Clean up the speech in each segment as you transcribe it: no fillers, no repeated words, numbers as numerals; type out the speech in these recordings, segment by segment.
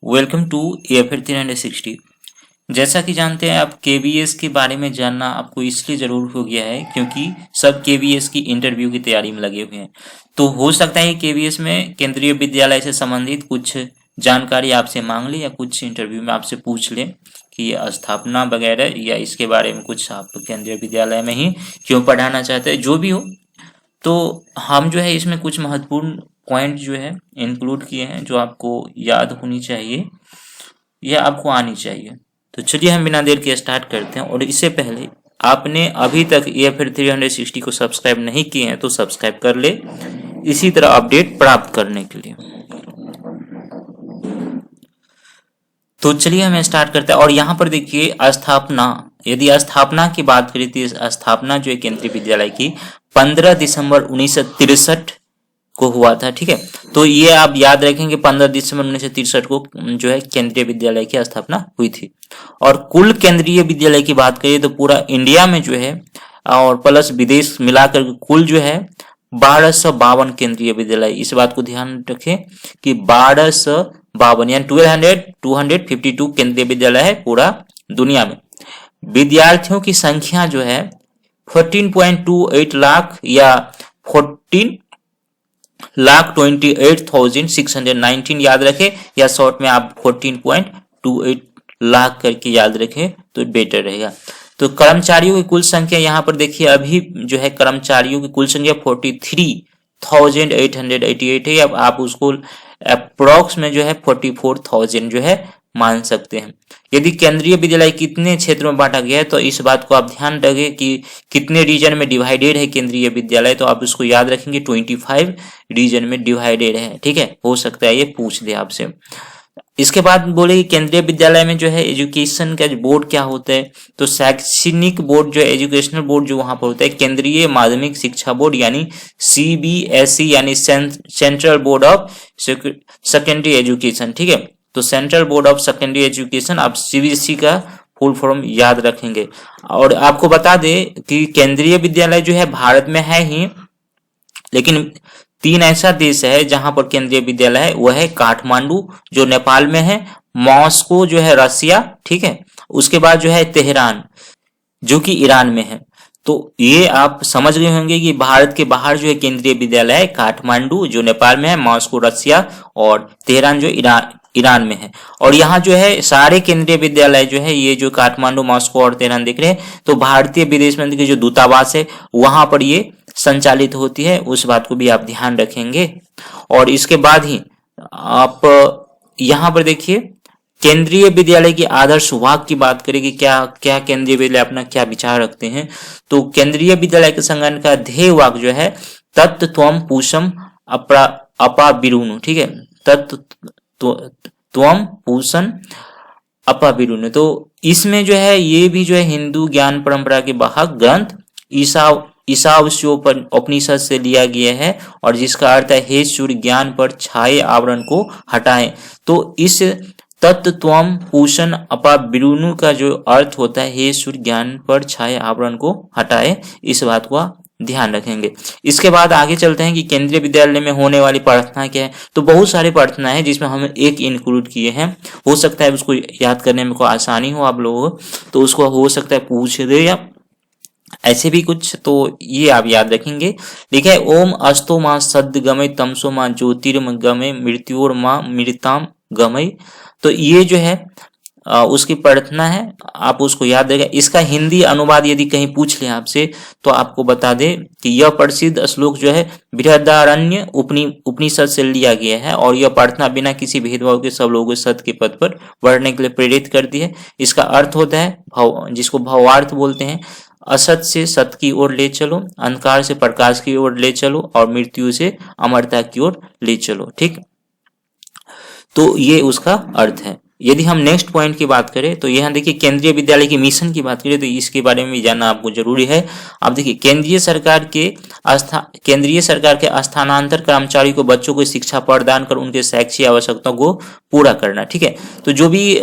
Welcome to AFR 360। जैसा कि जानते हैं आप KVS के बारे में जानना आपको इसलिए ज़रूर हो गया है क्योंकि सब KVS की इंटरव्यू की तैयारी में लगे हुए हैं। तो हो सकता है KVS में केंद्रीय विद्यालय से संबंधित कुछ जानकारी आपसे मांग ले या कुछ इंटरव्यू में आपसे पूछ ले कि स्थापना वगैरह या इसके बारे में कुछ आप केंद्रीय विद्यालय में ही क्यों पढ़ाना चाहते हैं, जो भी हो। तो हम जो है इसमें कुछ महत्वपूर्ण पॉइंट जो है इंक्लूड किए हैं जो आपको याद होनी चाहिए या आपको आनी चाहिए। तो चलिए हम बिना देर के स्टार्ट करते हैं। और इससे पहले आपने अभी तक AFR 360 को सब्सक्राइब नहीं किए हैं तो सब्सक्राइब कर ले इसी तरह अपडेट प्राप्त करने के लिए। तो चलिए हम स्टार्ट करते हैं। और यहाँ पर देखिए स्थापना, यदि स्थापना की बात करें तो स्थापना जो है केंद्रीय विद्यालय की 15 दिसंबर 1963 को हुआ था। ठीक है, तो ये आप याद रखेंगे 15 दिसंबर 1963 को जो है केंद्रीय विद्यालय की स्थापना हुई थी। और कुल केंद्रीय विद्यालय की बात करिए तो पूरा इंडिया में जो है और प्लस विदेश मिलाकर कुल जो है 1252 केंद्रीय विद्यालय। इस बात को ध्यान रखें कि 1252 यानी 252 केंद्रीय विद्यालय है पूरा दुनिया में। विद्यार्थियों की संख्या जो है 14.28 लाख या 14,28,619 याद रखें, या शॉर्ट में आप 14.28 लाख करके याद रखें तो बेटर रहेगा। तो कर्मचारियों की कुल संख्या यहाँ पर देखिए अभी जो है कर्मचारियों की कुल संख्या 43,888 है। अब आप उसको अप्रोक्स में जो है 44,000 जो है मान सकते हैं। यदि केंद्रीय विद्यालय कितने क्षेत्रों में बांटा गया है तो इस बात को आप ध्यान रखें कि कितने रीजन में डिवाइडेड है केंद्रीय विद्यालय, तो आप उसको याद रखेंगे 25 रीजन में डिवाइडेड है। ठीक है, हो सकता है ये पूछ दे आपसे। इसके बाद बोले कि केंद्रीय विद्यालय में जो है एजुकेशन का बोर्ड क्या होता है, तो शैक्षणिक बोर्ड जो एजुकेशनल बोर्ड जो वहां पर होता है केंद्रीय माध्यमिक शिक्षा बोर्ड यानी CBSE यानी central board of secondary education. ठीक है, तो central board of secondary education आप CBSE का फुल फॉर्म याद रखेंगे। और आपको बता दें कि केंद्रीय विद्यालय जो है भारत में है ही, लेकिन 3 ऐसा देश है जहां पर केंद्रीय विद्यालय है। वह है काठमांडू जो नेपाल में है, मॉस्को जो है रसिया, ठीक है, उसके बाद जो है तेहरान जो कि ईरान में है। तो ये आप समझ गए होंगे कि भारत के बाहर जो है केंद्रीय विद्यालय है काठमांडू जो नेपाल में है, मॉस्को रसिया और तेहरान जो ईरान में है। और यहाँ जो है सारे केंद्रीय विद्यालय जो है ये जो काठमांडू, मॉस्को और तेहरान दिख रहे हैं, तो भारतीय विदेश मंत्री के जो दूतावास है वहां पर ये संचालित होती है, उस बात को भी आप ध्यान रखेंगे। और इसके बाद ही आप यहाँ पर देखिए केंद्रीय विद्यालय की आदर्श वाक्य की बात करें कि क्या क्या केंद्रीय विद्यालय अपना क्या विचार रखते हैं, तो केंद्रीय विद्यालय के संगठन का ध्येय वाक्य जो है तत् त्वम पूषम अपाविरुनु। ठीक है, तत् त्वम पूषण अपाविरुनु। तो इसमें जो है ये भी जो है हिंदू ज्ञान परंपरा के वाहक ग्रंथ ईशावास्योपनिषद से लिया गया है और जिसका अर्थ है हे सूर्य ज्ञान पर छाए आवरण को हटाएं। तो इस तत्त्वम पूषण अपाविरुनु का जो अर्थ होता है हे सूर्य ज्ञान पर छाए आवरण को हटाए, इस बात को ध्यान रखेंगे। इसके बाद आगे चलते हैं कि केंद्रीय विद्यालय में होने वाली प्रार्थना क्या है। तो बहुत सारी प्रार्थना है जिसमें हम एक इंक्लूड किए हैं, हो सकता है उसको याद करने में कोई आसानी हो आप लोगों को, तो उसको हो सकता है पूछ दे या ऐसे भी कुछ, तो ये आप याद रखेंगे। लिखा है ओम अस्तो मां सद्य गमय तमसो मां ज्योतिर्म गमय मृत्योर मां मृताम गमय। तो ये जो है उसकी प्रार्थना है, आप उसको याद रखें। इसका हिंदी अनुवाद यदि कहीं पूछ ले आपसे तो आपको बता दे कि यह प्रसिद्ध श्लोक जो है बृहदारण्य उपनिषद से लिया गया है और यह प्रार्थना बिना किसी भेदभाव के सब लोगों को सत्य के पथ पर बढ़ने के लिए प्रेरित करती है। इसका अर्थ होता है जिसको भावार्थ बोलते हैं, असत से सत्य की ओर ले चलो, अंधकार से प्रकाश की ओर ले चलो और मृत्यु से अमरता की ओर ले चलो। ठीक, तो ये उसका अर्थ है। यदि हम नेक्स्ट पॉइंट की बात करें तो यहाँ देखिए केंद्रीय विद्यालय की मिशन की बात करें तो इसके बारे में भी जानना आपको जरूरी है। आप देखिए केंद्रीय सरकार के स्थानांतर कर्मचारी को बच्चों को शिक्षा प्रदान कर उनके शैक्षिक आवश्यकताओं को पूरा करना। ठीक है, तो जो भी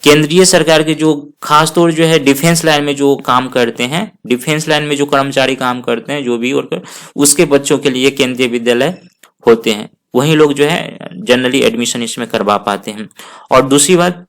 केंद्रीय सरकार के जो खास तौर जो है डिफेंस लाइन में जो काम करते हैं, डिफेंस लाइन में जो कर्मचारी काम करते हैं, जो भी वर्कर, उसके बच्चों के लिए केंद्रीय विद्यालय होते हैं। वही लोग जो है जनरली एडमिशन इसमें करवा पाते हैं। और दूसरी बात,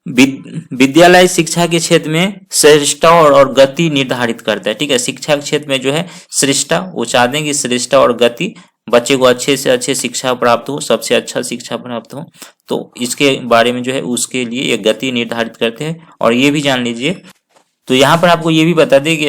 विद्यालय शिक्षा के क्षेत्र में श्रेष्ठता और गति निर्धारित करता है। ठीक है, शिक्षा के क्षेत्र में जो है श्रेष्ठता, वो चाहते हैं कि श्रेष्ठता और गति, बच्चे को अच्छे से अच्छे शिक्षा प्राप्त हो, सबसे अच्छा शिक्षा प्राप्त हो, तो इसके बारे में जो है उसके लिए ये गति निर्धारित करते हैं। और ये भी जान लीजिए, तो यहाँ पर आपको ये भी बता दें कि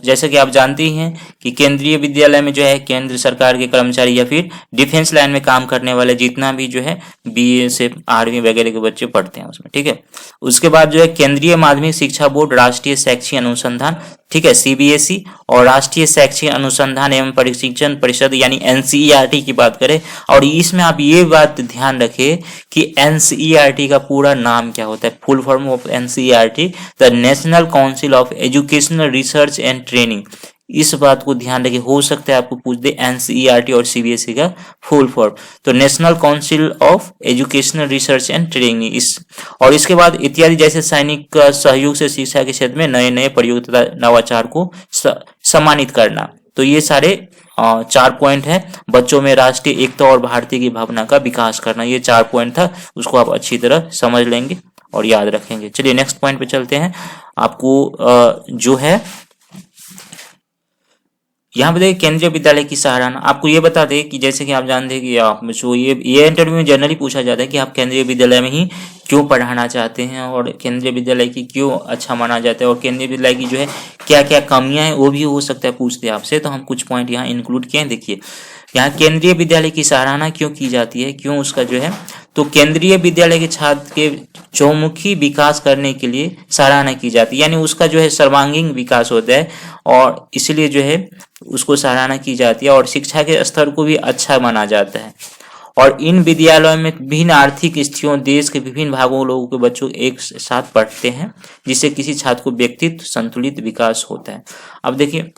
जैसे कि आप जानते ही हैं कि केंद्रीय विद्यालय में जो है केंद्र सरकार के कर्मचारी या फिर डिफेंस लाइन में काम करने वाले जितना भी जो है BSF आर्मी वगैरह के बच्चे पढ़ते हैं उसमें। ठीक है, उसके बाद जो है केंद्रीय माध्यमिक शिक्षा बोर्ड, राष्ट्रीय शैक्षिक अनुसंधान, ठीक है CBSE, और राष्ट्रीय शैक्षिक अनुसंधान एवं प्रशिक्षण परिषद यानी NCERT की बात करें। और इसमें आप ये बात ध्यान रखें कि NCERT का पूरा नाम क्या होता है, full form of NCERT, the national council of educational research and training. इस बात को ध्यान रखिए, हो सकता है आपको पूछ दे NCERT और CBSE का फुल फॉर्म, तो national council of educational research and training. और इसके बाद इत्यादि जैसे सैनिक सहयोग से शिक्षा के क्षेत्र में नए नए प्रयोग तथा नवाचार को सम्मानित करना। तो ये सारे 4 पॉइंट है। बच्चों में राष्ट्रीय एकता और भारतीय की भावना का विकास करना, ये 4 पॉइंट था, उसको आप अच्छी तरह समझ लेंगे और याद रखेंगे। चलिए नेक्स्ट पॉइंट पे चलते हैं। आपको जो है यहाँ पे देखिए केंद्रीय विद्यालय की सराहना। आपको ये बता दें कि जैसे कि आप जानते हैं कि आप जो ये इंटरव्यू में जनरली पूछा जाता है कि आप केंद्रीय विद्यालय में ही क्यों पढ़ाना चाहते हैं और केंद्रीय विद्यालय की क्यों अच्छा माना जाता है और केंद्रीय विद्यालय की जो है क्या क्या कमियां हैं वो भी हो सकता है पूछते हैं आपसे। तो हम कुछ पॉइंट यहाँ इंक्लूड किए हैं। देखिए यहाँ केंद्रीय विद्यालय की सराहना क्यों की जाती है, क्यों उसका जो है, तो केंद्रीय विद्यालय के छात्र के चौमुखी विकास करने के लिए सराहना की जाती है, यानी उसका जो है सर्वांगीण विकास होता है और इसलिए जो है उसको सराहना की जाती है और शिक्षा के स्तर को भी अच्छा माना जाता है। और इन विद्यालयों में विभिन्न आर्थिक स्थितियों, देश के विभिन्न भागों लोगों के बच्चों एक साथ पढ़ते हैं, जिससे किसी छात्र को व्यक्तित्व संतुलित विकास होता है। अब देखिए,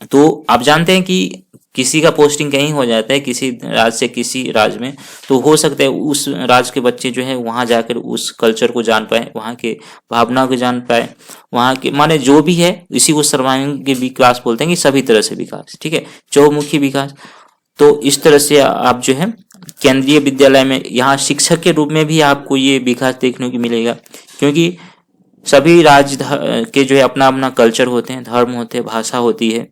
तो आप जानते हैं कि किसी का पोस्टिंग कहीं हो जाता है, किसी राज्य से किसी राज्य में, तो हो सकता है उस राज्य के बच्चे जो है वहां जाकर उस कल्चर को जान पाए, वहां के भावना को जान पाए, वहां के माने जो भी है, इसी को सर्वांगीण विकास बोलते हैं कि सभी तरह से विकास। ठीक है, चौमुखी विकास। तो इस तरह से आप जो है केंद्रीय विद्यालय में यहाँ शिक्षक के रूप में भी आपको ये विकास देखने को मिलेगा, क्योंकि सभी राज्य के जो है अपना अपना कल्चर होते हैं, धर्म होते हैं, भाषा होती है,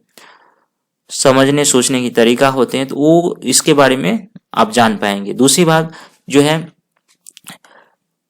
समझने सोचने की तरीका होते हैं, तो वो इसके बारे में आप जान पाएंगे। दूसरी बात जो है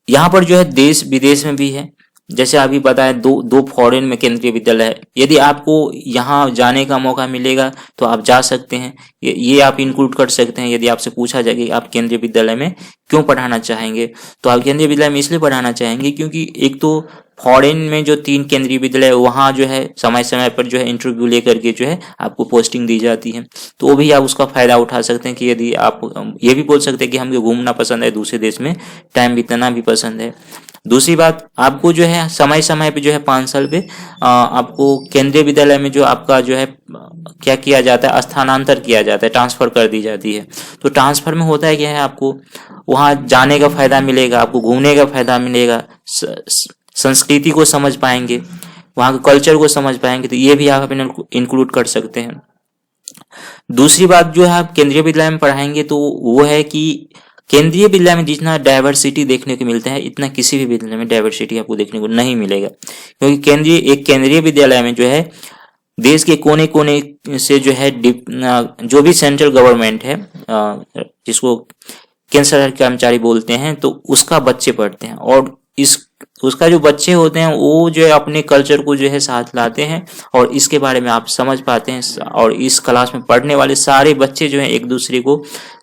यहाँ पर जो है देश विदेश में भी है, जैसे अभी बताया दो फॉरेन में केंद्रीय विद्यालय है। यदि आपको यहाँ जाने का मौका मिलेगा तो आप जा सकते हैं, ये आप इंक्लूड कर सकते हैं। यदि आपसे पूछा जाए कि आप केंद्रीय विद्यालय में क्यों पढ़ाना चाहेंगे, तो आप केंद्रीय विद्यालय में इसलिए पढ़ाना चाहेंगे क्योंकि एक तो फॉरेन में जो 3 केंद्रीय विद्यालय वहाँ जो है समय समय पर जो है इंटरव्यू लेकर के जो है आपको पोस्टिंग दी जाती है, तो वो भी आप उसका फायदा उठा सकते हैं। कि यदि आप ये भी बोल सकते हैं कि हमको घूमना पसंद है, दूसरे देश में टाइम बिताना भी पसंद है। दूसरी बात, आपको जो है समय समय पे जो है 5 साल पे आपको केंद्रीय विद्यालय में जो आपका जो है क्या किया जाता है, स्थानांतर किया जाता है, ट्रांसफर कर दी जाती है। तो ट्रांसफर में होता है क्या है, आपको वहाँ जाने का फायदा मिलेगा, आपको घूमने का फायदा मिलेगा, संस्कृति को समझ पाएंगे, वहाँ के कल्चर को समझ पाएंगे, तो ये भी आप अपने इंक्लूड कर सकते हैं। दूसरी बात जो है आप केंद्रीय विद्यालय में पढ़ाएंगे तो वो है कि केंद्रीय विद्यालय में जितना डाइवर्सिटी देखने को मिलता है इतना किसी भी विद्यालय में डाइवर्सिटी आपको देखने को नहीं मिलेगा, क्योंकि केंद्रीय विद्यालय में जो है देश के कोने कोने से जो है जो भी सेंट्रल गवर्नमेंट है, जिसको केंद्र सरकार के कर्मचारी बोलते हैं, तो उसका बच्चे पढ़ते हैं और उसका जो बच्चे होते हैं वो जो है अपने कल्चर को जो है साथ लाते हैं और इसके बारे में आप समझ पाते हैं। और इस क्लास में पढ़ने वाले सारे बच्चे जो हैं एक दूसरे को,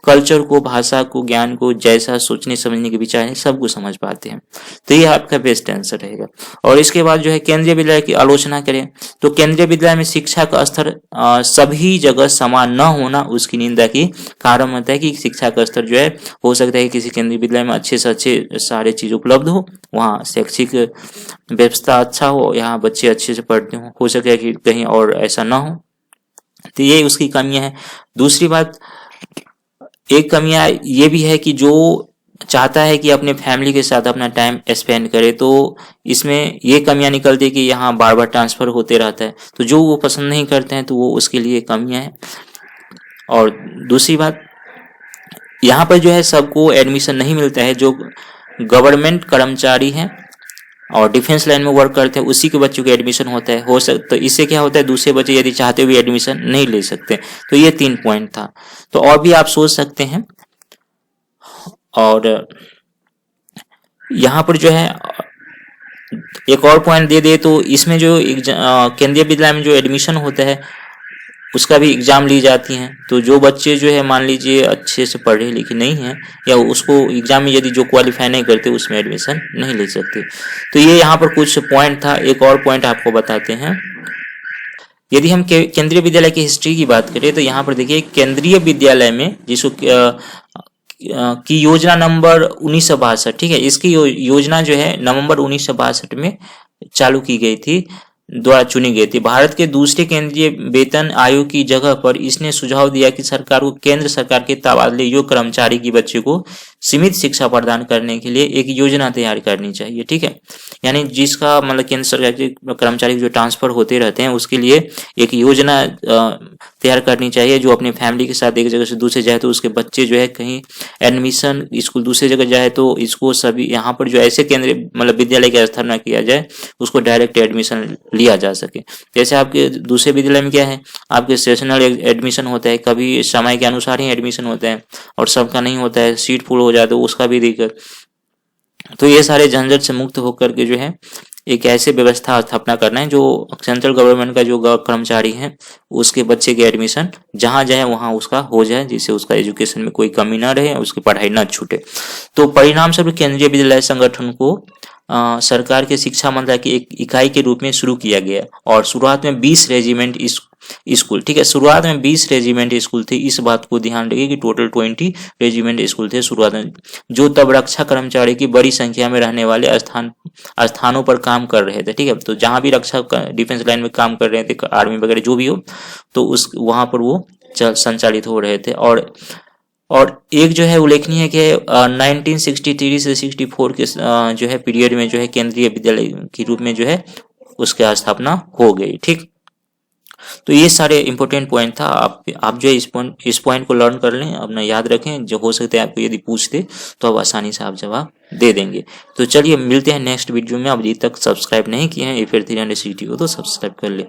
कल्चर को, भाषा को, ज्ञान को, जैसा सोचने समझने के विचार है, सबको समझ पाते हैं। तो ये आपका बेस्ट आंसर रहेगा। और इसके बाद जो है केंद्रीय विद्यालय की आलोचना करें तो केंद्रीय विद्यालय में शिक्षा का स्तर सभी जगह समान न होना उसकी निंदा की कारण होता है। कि शिक्षा का स्तर जो है हो सकता है किसी केंद्रीय विद्यालय में अच्छे से अच्छे सारे चीज उपलब्ध हो, वहाँ शैक्षिक व्यवस्था अच्छा हो, यहाँ बच्चे अच्छे से पढ़ते हो सकता है कि कहीं और ऐसा ना हो, तो ये उसकी कमियां है। दूसरी बात, एक कमियां ये भी है कि जो चाहता है कि अपने फैमिली के साथ अपना टाइम स्पेंड करे, तो इसमें ये कमियां निकलती है कि यहाँ बार बार ट्रांसफर होते रहता है, तो जो वो पसंद नहीं करते हैं तो वो उसके लिए कमियां हैं। और दूसरी बात यहाँ पर जो है सबको एडमिशन नहीं मिलता है, जो गवर्नमेंट कर्मचारी हैं और डिफेंस लाइन में वर्क करते हैं उसी के बच्चों को एडमिशन होता है। हो सकता तो इससे क्या होता है, दूसरे बच्चे यदि चाहते हुए एडमिशन नहीं ले सकते। तो ये 3 पॉइंट था। तो और भी आप सोच सकते हैं। और यहाँ पर जो है एक और पॉइंट दे तो इसमें जो केंद्रीय विद्यालय में जो एडमिशन होता है उसका भी एग्जाम ली जाती हैं। तो जो बच्चे जो है मान लीजिए अच्छे से पढ़े लिखे नहीं हैं या उसको एग्जाम में यदि जो क्वालिफाई नहीं करते उसमें एडमिशन नहीं ले सकते। तो ये यहाँ पर कुछ पॉइंट था। एक और पॉइंट आपको बताते हैं। यदि हम केंद्रीय विद्यालय की हिस्ट्री की बात करें तो यहाँ पर देखिए केंद्रीय विद्यालय में जिसको की योजना नंबर 1962, ठीक है, इसकी योजना जो है नवंबर 1962 में चालू की गई थी, द्वारा चुनी गई थी। भारत के दूसरे केंद्रीय वेतन आयोग की जगह पर इसने सुझाव दिया कि सरकार को केंद्र सरकार के तबादले योग्य कर्मचारी की बच्चे को सीमित शिक्षा प्रदान करने के लिए एक योजना तैयार करनी चाहिए, ठीक है। यानी जिसका मतलब केंद्र सरकार के कर्मचारी जो ट्रांसफर होते रहते हैं उसके लिए एक योजना तैयार करनी चाहिए। जो अपनी फैमिली के साथ एक जगह से दूसरे जाए तो उसके बच्चे जो है कहीं एडमिशन स्कूल दूसरी जगह जाए तो इसको सभी यहाँ पर जो ऐसे केंद्रीय मतलब विद्यालय की स्थापना किया जाए उसको डायरेक्ट एडमिशन लिया जा सके। जैसे आपके दूसरे विद्यालय में क्या है, आपके सेशनल एडमिशन होता है, कभी समय के अनुसार ही एडमिशन होता है और सबका नहीं होता है, सीट फुल हो जाए तो उसका भी दिक्कत। तो ये सारे झंझट से मुक्त होकर के जो है एक ऐसे व्यवस्था स्थापना करना है जो सेंट्रल गवर्नमेंट का जो कर्मचारी है उसके बच्चे के एडमिशन जहां जाए वहां उसका हो जाए, जिससे उसका एजुकेशन में कोई कमी ना रहे, उसकी पढ़ाई ना छूटे। तो परिणाम स्वरूप केंद्रीय विद्यालय संगठन को सरकार के शिक्षा मंत्रालय की एक इकाई के रूप में शुरू किया गया और शुरुआत में 20 रेजिमेंट स्कूल, ठीक है, शुरुआत में 20 रेजिमेंट स्कूल थे। इस बात को ध्यान रखिए कि टोटल 20 रेजिमेंट स्कूल थे शुरुआत में, जो तब रक्षा कर्मचारी की बड़ी संख्या में रहने वाले स्थानों पर काम कर रहे थे, ठीक है। तो जहां भी रक्षा डिफेंस लाइन में काम कर रहे थे, आर्मी वगैरह जो भी हो, तो उस वहां पर वो संचालित हो रहे थे। और एक जो है उल्लेखनीय है कि 1963 से 64 के जो है पीरियड में जो है केंद्रीय विद्यालय के रूप में जो है उसकी स्थापना हो गई, ठीक। तो ये सारे इंपॉर्टेंट पॉइंट था। आप जो है इस पॉइंट को लर्न कर लें, अपना याद रखें, जो हो सकता है आपको यदि पूछते तो आप आसानी से आप जवाब दे देंगे। तो चलिए मिलते हैं नेक्स्ट वीडियो में। अब अभी तक सब्सक्राइब नहीं किए हैं फिर 360 को तो सब्सक्राइब कर ले।